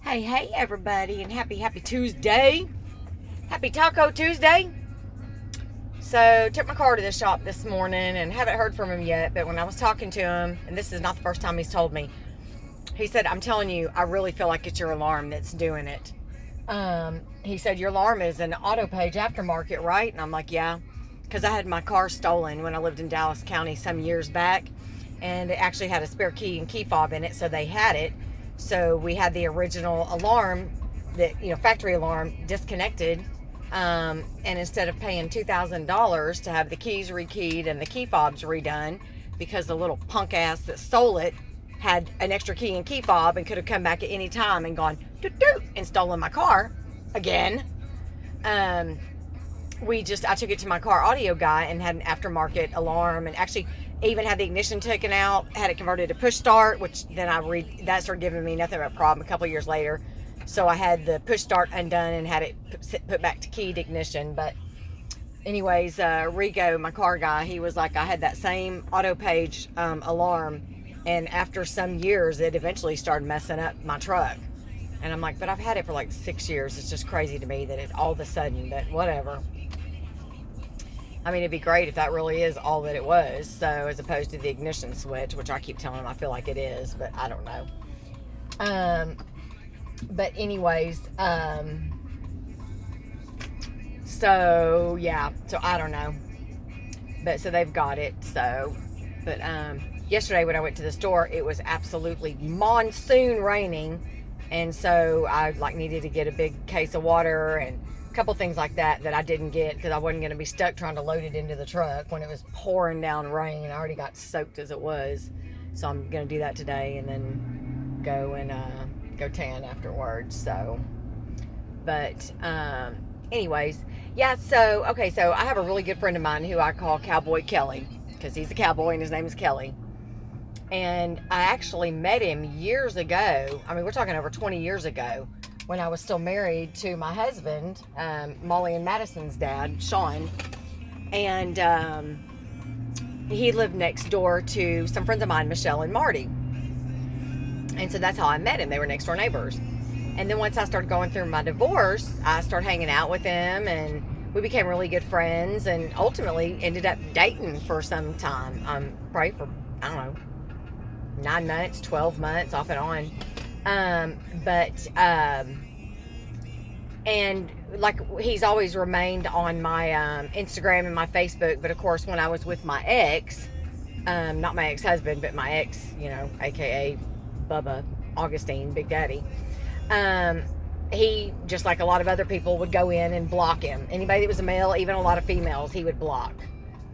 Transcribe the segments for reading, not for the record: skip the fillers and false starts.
Hey, everybody, and happy Tuesday. Happy Taco Tuesday. So, took my car to the shop this morning and haven't heard from him yet, but when I was talking to him, and this is not the first time he's told me, he said, I'm telling you, I really feel like it's your alarm that's doing it. He said, your alarm is an auto page aftermarket, right? And I'm like, yeah, because I had my car stolen when I lived in Dallas County some years back, and it actually had a spare key and key fob in it, so they had it. So we had the original alarm, factory alarm, disconnected. And instead of paying $2,000 to have the keys rekeyed and the key fobs redone, because the little punk ass that stole it had an extra key and key fob and could have come back at any time and gone doot doot and stolen my car again. Um, I took it to my car audio guy and had an aftermarket alarm, and actually even had the ignition taken out, had it converted to push start, which then that started giving me nothing but a problem a couple of years later. So I had the push start undone and had it put back to keyed ignition. But anyways, Rico, my car guy, he was like, I had that same auto page alarm, and after some years it eventually started messing up my truck. And I'm like, but I've had it for like 6 years. It's just crazy to me that it all of a sudden, but whatever. I mean, it'd be great if that really is all that it was. So, as opposed to the ignition switch, which I keep telling him I feel like it is, but I don't know. But anyways, so yeah, so I don't know. But so they've got it. So, but yesterday when I went to the store, it was absolutely monsoon raining, and so I needed to get a big case of water and couple things like that I didn't get because I wasn't going to be stuck trying to load it into the truck when it was pouring down rain. I already got soaked as it was, so I'm going to do that today and then go and go tan afterwards. So, but anyways, yeah. So okay, so I have a really good friend of mine who I call Cowboy Kelly because he's a cowboy and his name is Kelly. And I actually met him years ago. I mean, we're talking over 20 years ago, when I was still married to my husband, Molly and Madison's dad, Sean. And he lived next door to some friends of mine, Michelle and Marty. And so that's how I met him. They were next door neighbors. And then once I started going through my divorce, I started hanging out with him, and we became really good friends, and ultimately ended up dating for some time. Probably for, I don't know, 9 months, 12 months, off and on. And like, he's always remained on my Instagram and my Facebook. But of course, when I was with my ex, not my ex-husband, but my ex, aka Bubba Augustine, Big Daddy, he, just like a lot of other people, would go in and block him. Anybody that was a male, even a lot of females, he would block,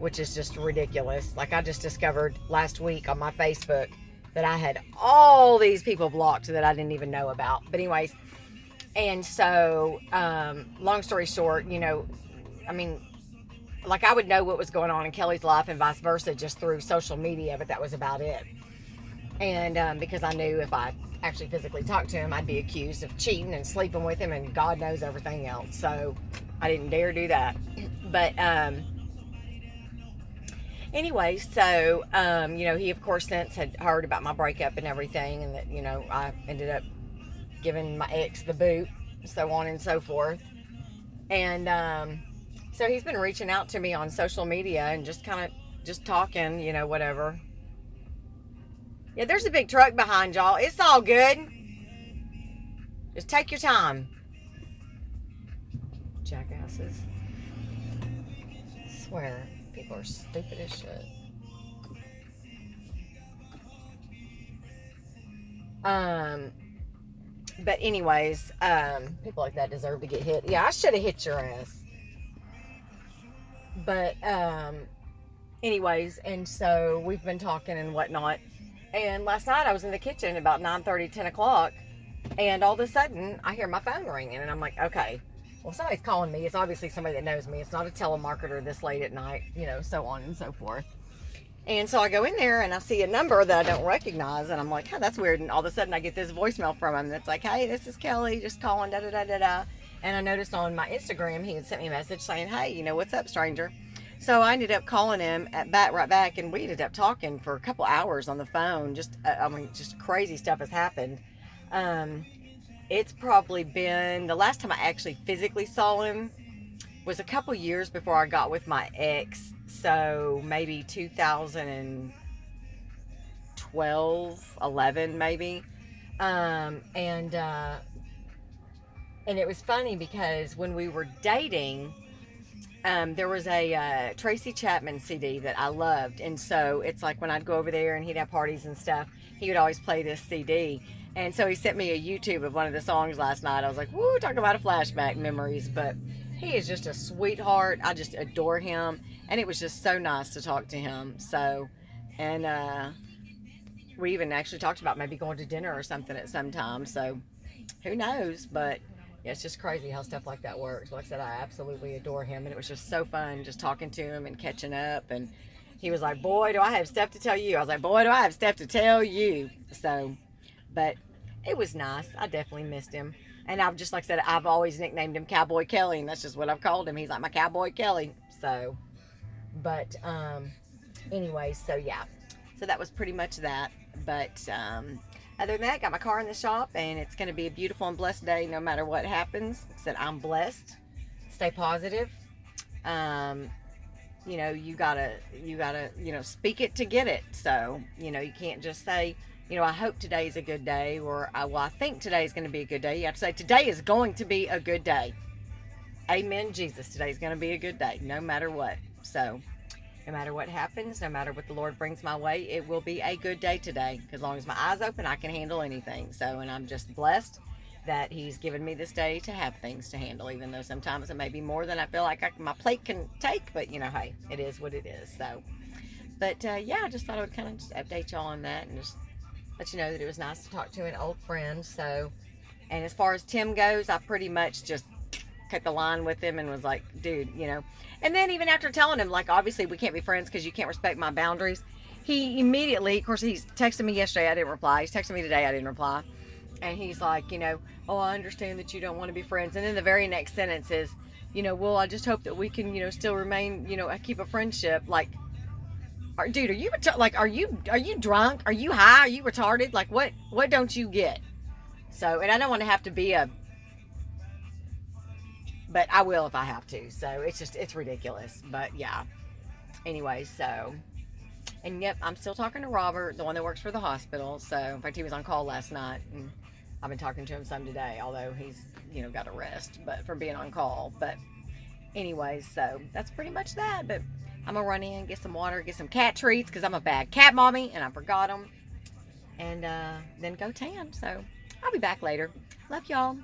which is just ridiculous. Like, I just discovered last week on my Facebook that I had all these people blocked that I didn't even know about. But anyways, and so, long story short, I mean, like, I would know what was going on in Kelly's life and vice versa just through social media, but that was about it. And because I knew if I actually physically talked to him, I'd be accused of cheating and sleeping with him and God knows everything else. So I didn't dare do that. But anyway, so, he, of course, since had heard about my breakup and everything, and that, I ended up giving my ex the boot, so on and so forth. And so he's been reaching out to me on social media and just kind of just talking, whatever. Yeah, there's a big truck behind y'all. It's all good. Just take your time. Jackasses. I swear. People are stupid as shit. But anyways, people like that deserve to get hit. Yeah, I should have hit your ass. But anyways, and so we've been talking and whatnot. And last night I was in the kitchen about 9:30, 10 o'clock, and all of a sudden I hear my phone ringing, and I'm like, okay, well, if somebody's calling me, it's obviously somebody that knows me. It's not a telemarketer this late at night, so on and so forth. And so I go in there and I see a number that I don't recognize, and I'm like, oh, that's weird. And all of a sudden I get this voicemail from him that's like, hey, this is Kelly, just calling, da da da da da. And I noticed on my Instagram he had sent me a message saying, hey, what's up, stranger? So I ended up calling him right back, and we ended up talking for a couple hours on the phone. Just crazy stuff has happened. It's probably been, the last time I actually physically saw him was a couple years before I got with my ex. So maybe 2012, 11 maybe. Um, and, uh, and it was funny because when we were dating, there was a Tracy Chapman CD that I loved, and so it's like when I'd go over there and he'd have parties and stuff, he would always play this CD. And so he sent me a YouTube of one of the songs last night. I was like, "Woo, talk about a flashback memories!" But he is just a sweetheart. I just adore him, and it was just so nice to talk to him. So, and we even actually talked about maybe going to dinner or something at some time. So who knows? But yeah, it's just crazy how stuff like that works. Like I said, I absolutely adore him, and it was just so fun just talking to him and catching up. And he was like, "Boy, do I have stuff to tell you." I was like, "Boy, do I have stuff to tell you." So, but it was nice. I definitely missed him. And I've just, like I said, I've always nicknamed him Cowboy Kelly, and that's just what I've called him. He's like my Cowboy Kelly. So, but anyway, so yeah. So that was pretty much that. But other than that, got my car in the shop, and it's going to be a beautiful and blessed day no matter what happens. Said I'm blessed. Stay positive. Um, you gotta, speak it to get it. So, you can't just say, I hope today's a good day, or I think today's going to be a good day. You have to say, today is going to be a good day. Amen, Jesus. Today's going to be a good day, no matter what. So, no matter what happens, no matter what the Lord brings my way, it will be a good day today. As long as my eyes open, I can handle anything. So, and I'm just blessed that He's given me this day to have things to handle, even though sometimes it may be more than I feel like my plate can take. But, hey, it is what it is. So, but yeah, I just thought I would kind of just update y'all on that and just let you know that it was nice to talk to an old friend. So, and as far as Tim goes, I pretty much just cut the line with him and was like, dude, And then even after telling him, like, obviously we can't be friends because you can't respect my boundaries, he immediately, of course, he's texted me yesterday, I didn't reply. He's texted me today, I didn't reply. And he's like, "Oh, I understand that you don't want to be friends." And then the very next sentence is, "Well, I just hope that we can, still remain, keep a friendship." Like, dude, are you are you drunk? Are you high? Are you retarded? Like, what don't you get? So, and I don't want to have to be but I will if I have to. So it's ridiculous. But yeah. Anyway, so, and yep, I'm still talking to Robert, the one that works for the hospital. So, in fact, he was on call last night, and I've been talking to him some today, although he's, got a rest, but from being on call. But anyway, so that's pretty much that. But I'm gonna run in, get some water, get some cat treats, because I'm a bad cat mommy, and I forgot them. And then go tan. So, I'll be back later. Love y'all.